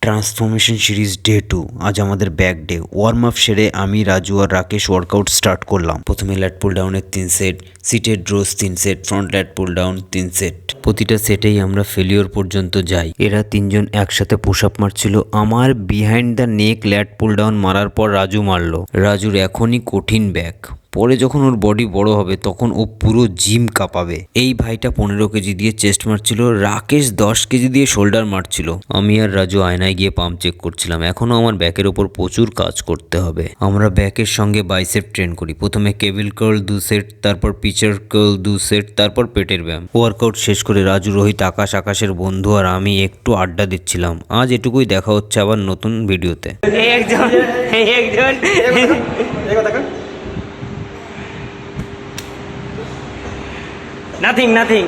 Transformation series day 2। আজ আমাদের back day. Warm up সেরে আমি, রাজু আর রাকেশ ওয়ার্কআউট স্টার্ট করলাম। প্রথমে ল্যাট পুল ডাউনের 3 সেট, সিটেড রোজ 3 set, front ল্যাট pull down 3 set. প্রতিটা সেটেই আমরা ফেলিওর পর্যন্ত যাই। এরা তিনজন একসাথে পুশ আপ মারছিল। আমার behind the neck ল্যাট pull down মারার পর রাজু মারলো। রাজুর এখনই কঠিন ব্যাক, পরে যখন ওর বডি বড় হবে তখন ও পুরো জিম কাঁপাবে। এই ভাইটা 15 কেজি দিয়ে চেস্ট মারছিল, রাকেশ 10 কেজি দিয়ে শোল্ডার মারছিল। আমি আর রাজু আয়নায় গিয়ে পাম্প চেক করছিলাম। এখনো আমার ব্যাকের ওপর প্রচুর কাজ করতে হবে। আমরা ব্যাকের সঙ্গে বাইসেপ ট্রেন করি। প্রথমে কেবিল কার্ল 2 সেট, তারপর পিচার কার্ল 2 সেট, তারপর পেটের ব্যায়াম। ওয়ার্কআউট শেষ করে রাজু, রোহিত, আকাশের বন্ধু আর আমি একটু আড্ডা দিচ্ছিলাম। আজ এটুকুই, দেখা হচ্ছে আবার নতুন ভিডিওতে। Nothing.